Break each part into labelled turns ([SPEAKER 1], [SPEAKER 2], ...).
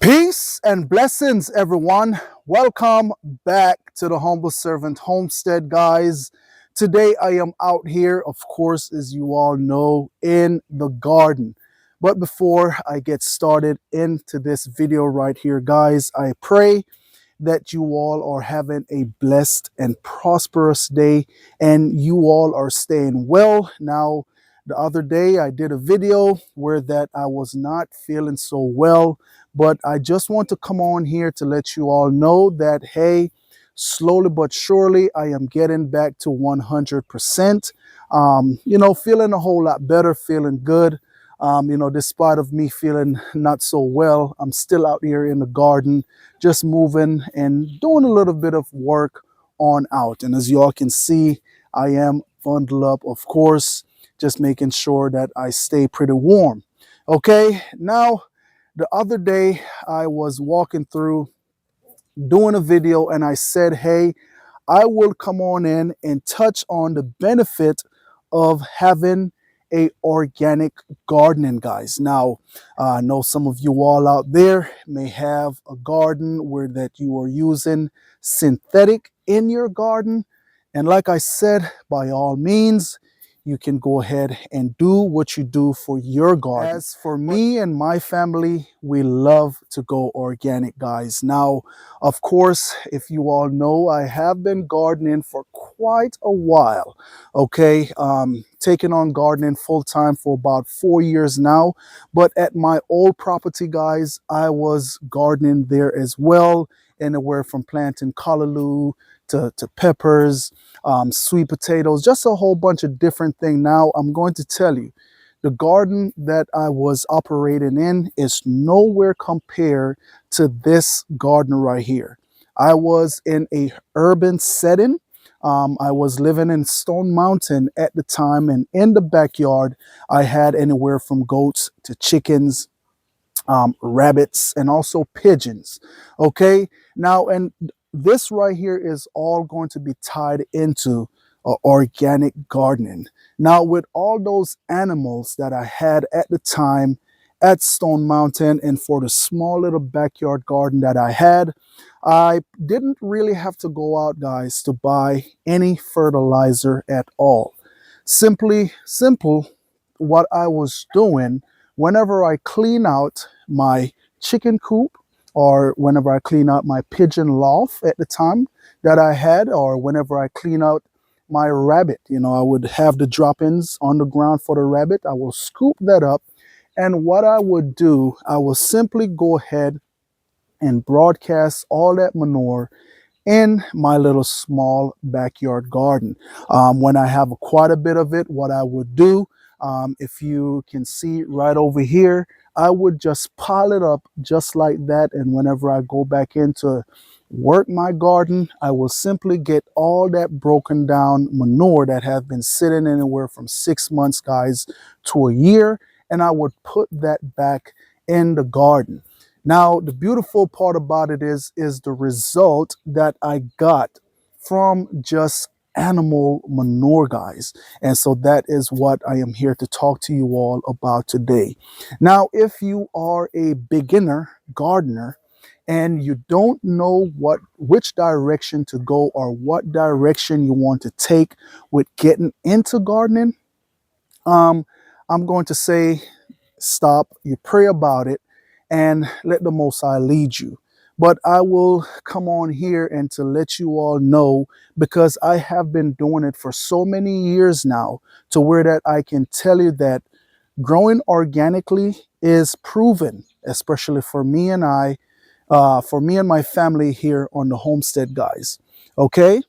[SPEAKER 1] Peace and blessings, everyone. Welcome back to the Humble Servant Homestead, guys. Today I am out here, of course, as you all know, in the garden. But before I get started into this video right here, guys, I pray that you all are having a blessed and prosperous day and you all are staying well. Now, the other day I did a video where that I was not feeling so well, but I just want to come on here to let you all know that, hey, slowly but surely I am getting back to 100%. Feeling a whole lot better, feeling good. Despite of me feeling not so well, I'm still out here in the garden, just moving and doing a little bit of work on out. And as you all can see, I am bundled up, of course, just making sure that I stay pretty warm. Okay, now the other day I was walking through doing a video and I said, hey, I will come on in and touch on the benefit of having a organic gardening, guys. Now, I know some of you all out there may have a garden where that you are using synthetic in your garden. And like I said, by all means, you can go ahead and do what you do for your garden. As for me and my family, we love to go organic, guys. Now, of course, if you all know, I have been gardening for quite a while. Okay, taking on gardening full time for about 4 years now. But at my old property, guys, I was gardening there as well, anywhere from planting callaloo to peppers, sweet potatoes, just a whole bunch of different things. Now, I'm going to tell you, the garden that I was operating in is nowhere compared to this garden right here. I was in a urban setting. I was living in Stone Mountain at the time, and in the backyard, I had anywhere from goats to chickens, rabbits, and also pigeons. Okay, now, and this right here is all going to be tied into organic gardening. Now, with all those animals that I had at the time at Stone Mountain, and for the small little backyard garden that I had, I didn't really have to go out, guys, to buy any fertilizer at all. Simple, what I was doing whenever I clean out my chicken coop, or whenever I clean out my pigeon loft at the time that I had, or whenever I clean out my rabbit, I would have the drop-ins on the ground for the rabbit. I will scoop that up. And what I would do, I will simply go ahead and broadcast all that manure in my little small backyard garden. When I have quite a bit of it, what I would do, if you can see right over here, I would just pile it up just like that. And whenever I go back in to work my garden, I will simply get all that broken down manure that have been sitting anywhere from 6 months, guys, to a year, and I would put that back in the garden. Now, the beautiful part about it is the result that I got from just animal manure, guys. And so that is what I am here to talk to you all about today. Now, if you are a beginner gardener and you don't know which direction to go or what direction you want to take with getting into gardening, I'm going to say stop, you pray about it, and let the Most High lead you. But I will come on here and to let you all know, because I have been doing it for so many years now, to where that I can tell you that growing organically is proven, especially for me and my family here on the Homestead, guys. Okay,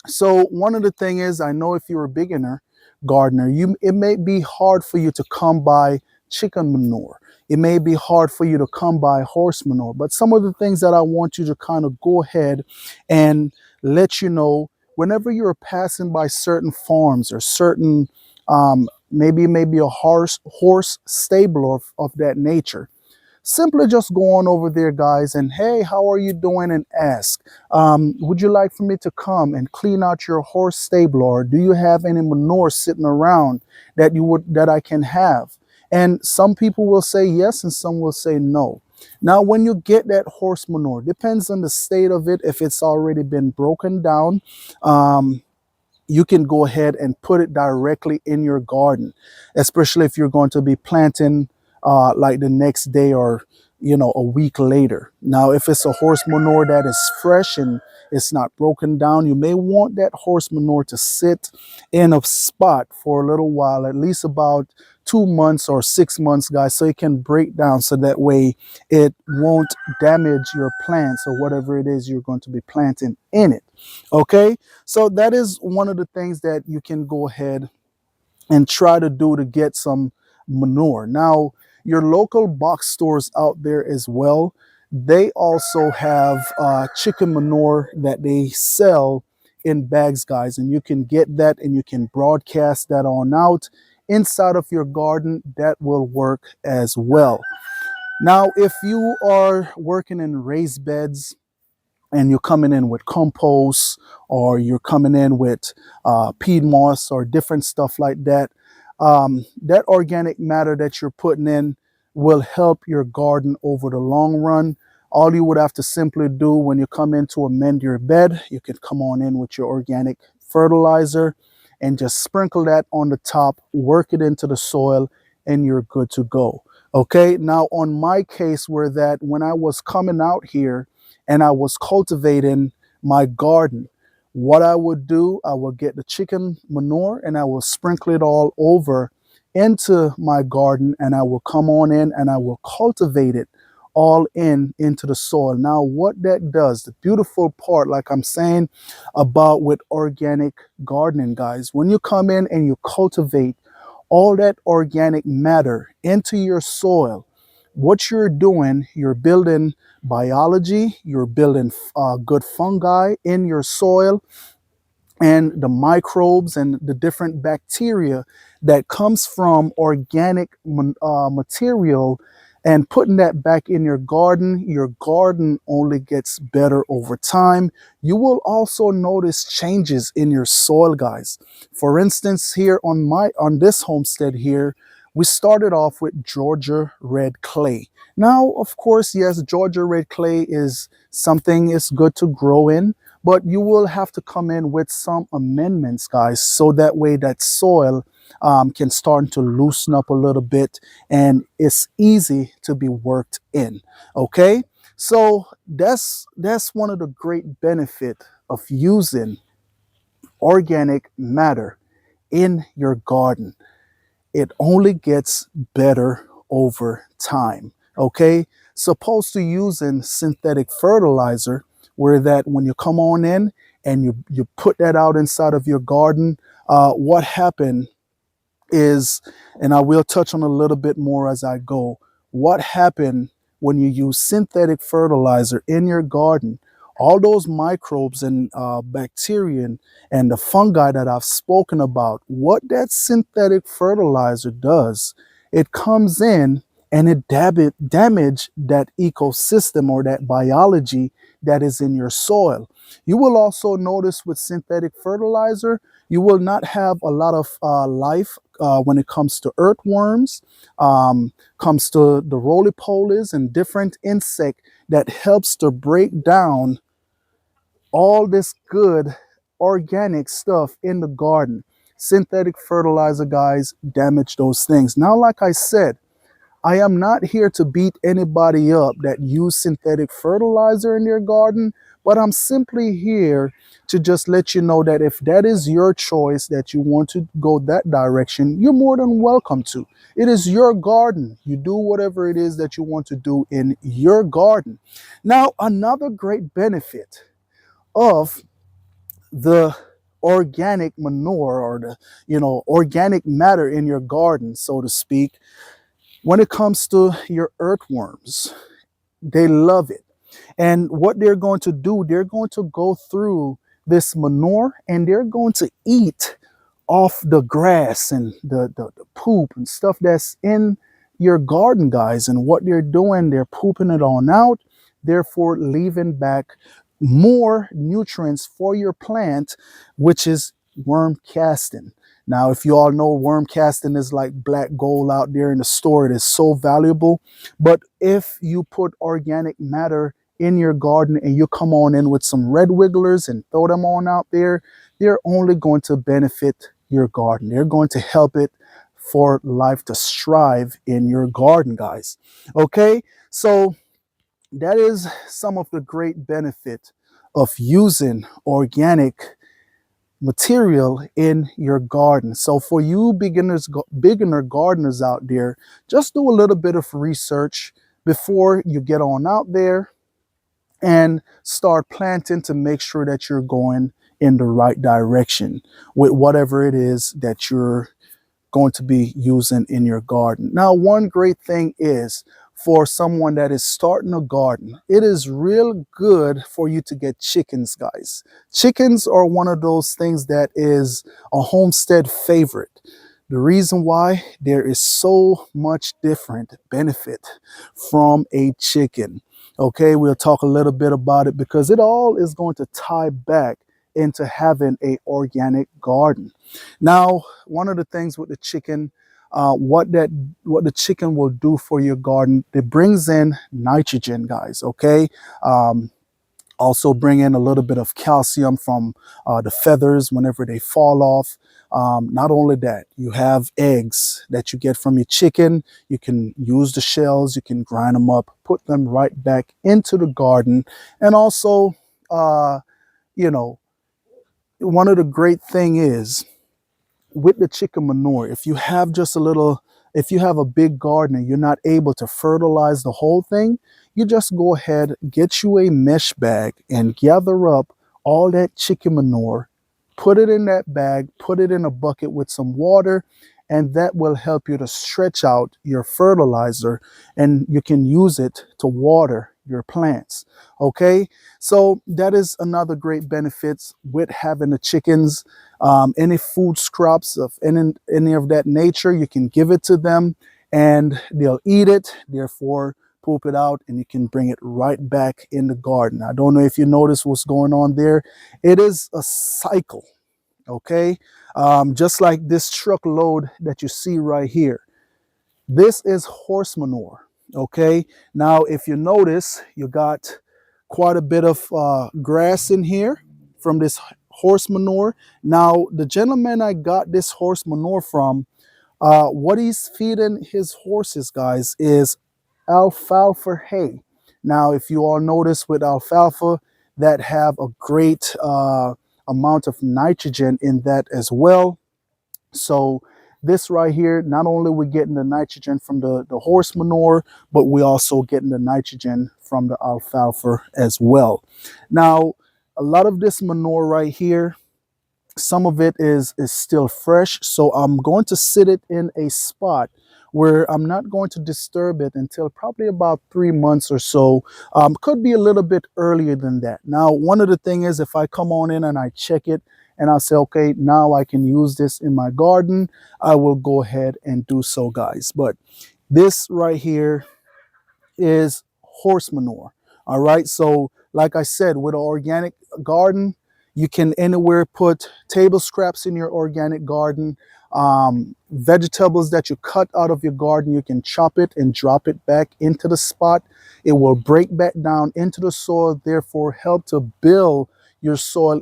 [SPEAKER 1] so one of the thing is, I know if you're a beginner gardener, it may be hard for you to come by chicken manure. It may be hard for you to come by horse manure. But some of the things that I want you to kind of go ahead and let you know, whenever you're passing by certain farms or certain, maybe a horse stable of that nature, simply just go on over there, guys, and hey, how are you doing, and ask, would you like for me to come and clean out your horse stable, or do you have any manure sitting around that I can have? And some people will say yes and some will say no. Now, when you get that horse manure, depends on the state of it. If it's already been broken down, you can go ahead and put it directly in your garden, especially if you're going to be planting like the next day or a week later. Now, if it's a horse manure that is fresh and it's not broken down, you may want that horse manure to sit in a spot for a little while, at least about 2 months or 6 months, guys, so it can break down, so that way it won't damage your plants or whatever it is you're going to be planting in it. Okay, so that is one of the things that you can go ahead and try to do to get some manure. Now, your local box stores out there as well, they also have chicken manure that they sell in bags, guys, and you can get that and you can broadcast that on out inside of your garden. That will work as well. Now, if you are working in raised beds and you're coming in with compost, or you're coming in with peat moss or different stuff like that, that organic matter that you're putting in will help your garden over the long run. All you would have to simply do when you come in to amend your bed, you can come on in with your organic fertilizer and just sprinkle that on the top, work it into the soil, and you're good to go. Okay, now on my case, where that when I was coming out here and I was cultivating my garden, what I would do, I would get the chicken manure and I will sprinkle it all over into my garden, and I will come on in and I will cultivate it all into the soil. Now, what that does, the beautiful part, like I'm saying about with organic gardening, guys, when you come in and you cultivate all that organic matter into your soil, what you're doing, you're building biology, you're building good fungi in your soil, and the microbes and the different bacteria that comes from organic material, and putting that back in your garden only gets better over time. You will also notice changes in your soil, guys. For instance, here on this homestead here, we started off with Georgia red clay. Now, of course, yes, Georgia red clay is something is good to grow in, but you will have to come in with some amendments, guys, so that way that soil can start to loosen up a little bit and it's easy to be worked in. Okay, so that's one of the great benefit of using organic matter in your garden. It only gets better over time. Okay, supposed to using synthetic fertilizer, where that when you come on in and you put that out inside of your garden, what happened is, and I will touch on a little bit more as I go, what happened when you use synthetic fertilizer in your garden, all those microbes and bacteria and the fungi that I've spoken about, what that synthetic fertilizer does, it comes in and it damage that ecosystem or that biology that is in your soil. You will also notice with synthetic fertilizer, you will not have a lot of life when it comes to earthworms, comes to the roly-polies and different insect that helps to break down all this good organic stuff in the garden. Synthetic fertilizer, guys, damage those things. Now, like I said, I am not here to beat anybody up that use synthetic fertilizer in their garden, but I'm simply here to just let you know that if that is your choice, that you want to go that direction, you're more than welcome to. It is your garden. You do whatever it is that you want to do in your garden. Now, another great benefit of the organic manure, or the organic matter in your garden, so to speak, when it comes to your earthworms, they love it. And what they're going to do, they're going to go through this manure and they're going to eat off the grass and the poop and stuff that's in your garden, guys. And what they're doing, they're pooping it on out, therefore leaving back more nutrients for your plant, which is worm casting. Now, if you all know, worm casting is like black gold out there in the store. It is so valuable. But if you put organic matter in your garden and you come on in with some red wigglers and throw them on out there, they're only going to benefit your garden. They're going to help it for life to strive in your garden, guys. Okay, so that is some of the great benefit of using organic material in your garden. So for you beginner gardeners out there, just do a little bit of research before you get on out there and start planting to make sure that you're going in the right direction with whatever it is that you're going to be using in your garden. Now, one great thing is for someone that is starting a garden, it is real good for you to get chickens, guys. Chickens are one of those things that is a homestead favorite. The reason why, there is so much different benefit from a chicken. Okay, we'll talk a little bit about it because it all is going to tie back into having a organic garden. Now, one of the things with the chicken, what the chicken will do for your garden, it brings in nitrogen, guys. Okay, also bring in a little bit of calcium from the feathers whenever they fall off. Not only that, you have eggs that you get from your chicken. You can use the shells, you can grind them up, put them right back into the garden. And also, you know, one of the great thing is with the chicken manure, if you have just a little, if you have a big garden and you're not able to fertilize the whole thing, you just go ahead, get you a mesh bag and gather up all that chicken manure, put it in that bag, put it in a bucket with some water, and that will help you to stretch out your fertilizer and you can use it to water your plants. Okay, so that is another great benefits with having the chickens. Any food scraps of any of that nature, you can give it to them and they'll eat it, therefore poop it out, and you can bring it right back in the garden. I don't know if you notice what's going on there. It is a cycle. Okay, just like this truckload that you see right here, this is horse manure. Okay, now if you notice, you got quite a bit of grass in here from this horse manure. Now, the gentleman I got this horse manure from, what he's feeding his horses, guys, is alfalfa hay. Now, if you all notice with alfalfa, that have a great amount of nitrogen in that as well. So this right here, not only we're getting the nitrogen from the horse manure, but we also getting the nitrogen from the alfalfa as well. Now, a lot of this manure right here, some of it is still fresh, so I'm going to sit it in a spot where I'm not going to disturb it until probably about 3 months or so. Could be a little bit earlier than that. Now, one of the things is if I come on in and I check it and I say, okay, now I can use this in my garden, I will go ahead and do so, guys. But this right here is horse manure. All right, so like I said, with an organic garden, you can anywhere put table scraps in your organic garden. Vegetables that you cut out of your garden, you can chop it and drop it back into the spot. It will break back down into the soil, therefore help to build your soil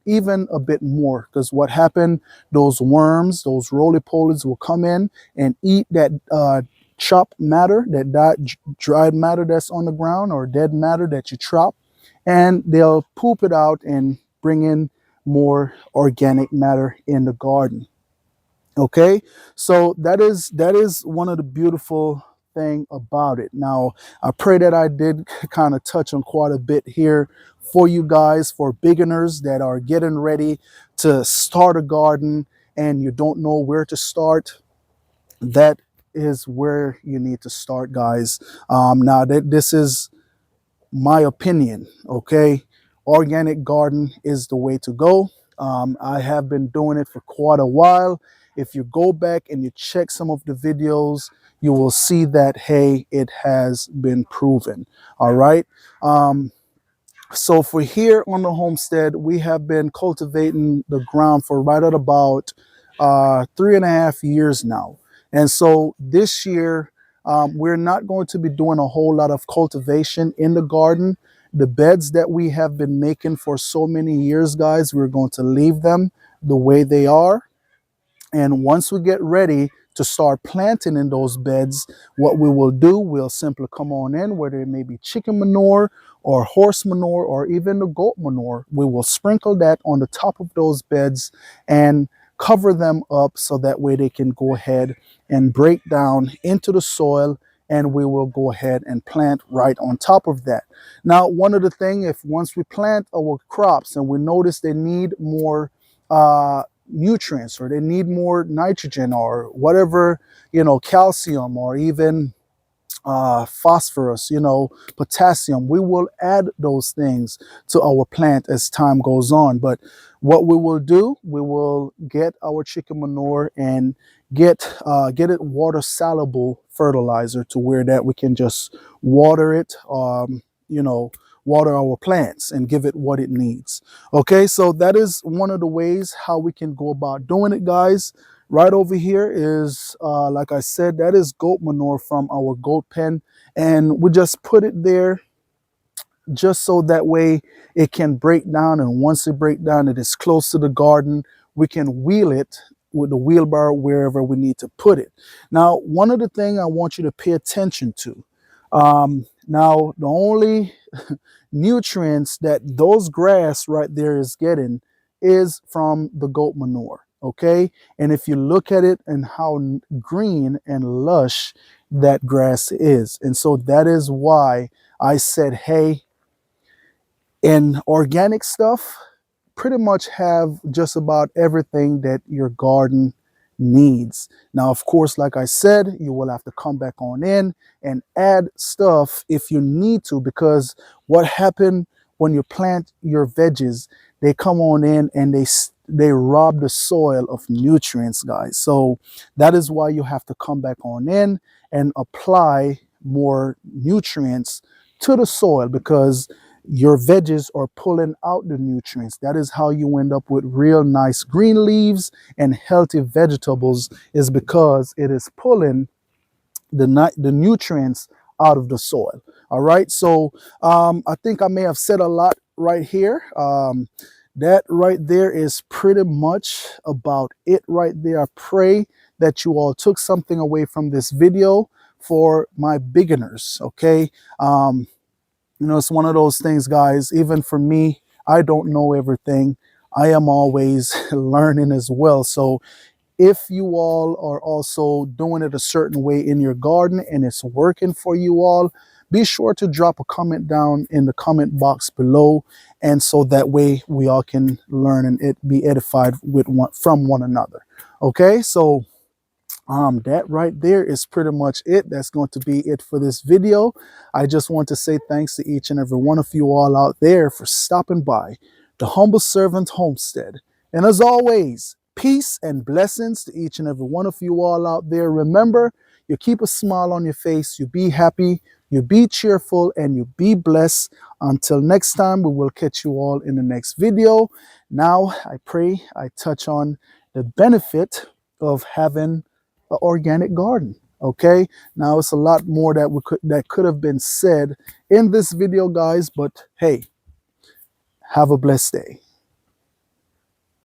[SPEAKER 1] even a bit more. Because what happened, those worms, those roly-polies will come in and eat that chopped matter, that dried matter that's on the ground or dead matter that you chop, and they'll poop it out and bring in more organic matter in the garden. Okay, so that is one of the beautiful thing about it. Now, I pray that I did kind of touch on quite a bit here for you guys, for beginners that are getting ready to start a garden and you don't know where to start. That is where you need to start, guys. Now that this is my opinion, okay, organic garden is the way to go. I have been doing it for quite a while. If you go back and you check some of the videos, you will see that, hey, it has been proven. All right. So for here on the homestead, we have been cultivating the ground for right at about 3.5 years now. And so this year, we're not going to be doing a whole lot of cultivation in the garden. The beds that we have been making for so many years, guys, we're going to leave them the way they are. And once we get ready to start planting in those beds, what we will do, we'll simply come on in, whether it may be chicken manure or horse manure or even the goat manure. We will sprinkle that on the top of those beds and cover them up so that way they can go ahead and break down into the soil, and we will go ahead and plant right on top of that. Now, one of the things, if once we plant our crops and we notice they need more nutrients, or they need more nitrogen, or whatever, calcium, or even phosphorus, potassium, we will add those things to our plant as time goes on. But what we will do, we will get our chicken manure and get it water soluble fertilizer, to where that we can just water it, water our plants and give it what it needs. Okay, so that is one of the ways how we can go about doing it, guys. Right over here is, like I said, that is goat manure from our goat pen. And we just put it there just so that way it can break down. And once it breaks down, it is close to the garden. We can wheel it with the wheelbarrow wherever we need to put it. Now, one of the things I want you to pay attention to, now the only nutrients that those grass right there is getting is from the goat manure. Okay, and if you look at it and how green and lush that grass is, and so that is why I said, hey, in organic stuff, pretty much have just about everything that your garden needs. Now, of course, like I said, you will have to come back on in and add stuff if you need to, because what happened when you plant your veggies, they come on in and they rob the soil of nutrients, guys. So that is why you have to come back on in and apply more nutrients to the soil, because your veggies are pulling out the nutrients. That is how you end up with real nice green leaves and healthy vegetables, is because it is pulling the nutrients out of the soil. All right, so I think I may have said a lot right here. That right there is pretty much about it right there. I pray that you all took something away from this video for my beginners. Okay, it's one of those things, guys. Even for me, I don't know everything. I am always learning as well. So if you all are also doing it a certain way in your garden and it's working for you all, be sure to drop a comment down in the comment box below, and so that way we all can learn and be edified from one another. Okay, so that right there is pretty much it. That's going to be it for this video. I just want to say thanks to each and every one of you all out there for stopping by the Humble Servant Homestead. And as always, peace and blessings to each and every one of you all out there. Remember, you keep a smile on your face, you be happy, you be cheerful, and you be blessed. Until next time, we will catch you all in the next video. Now, I pray I touch on the benefit of having an organic garden. Okay, now it's a lot more that could have been said in this video, guys, but hey, have a blessed day.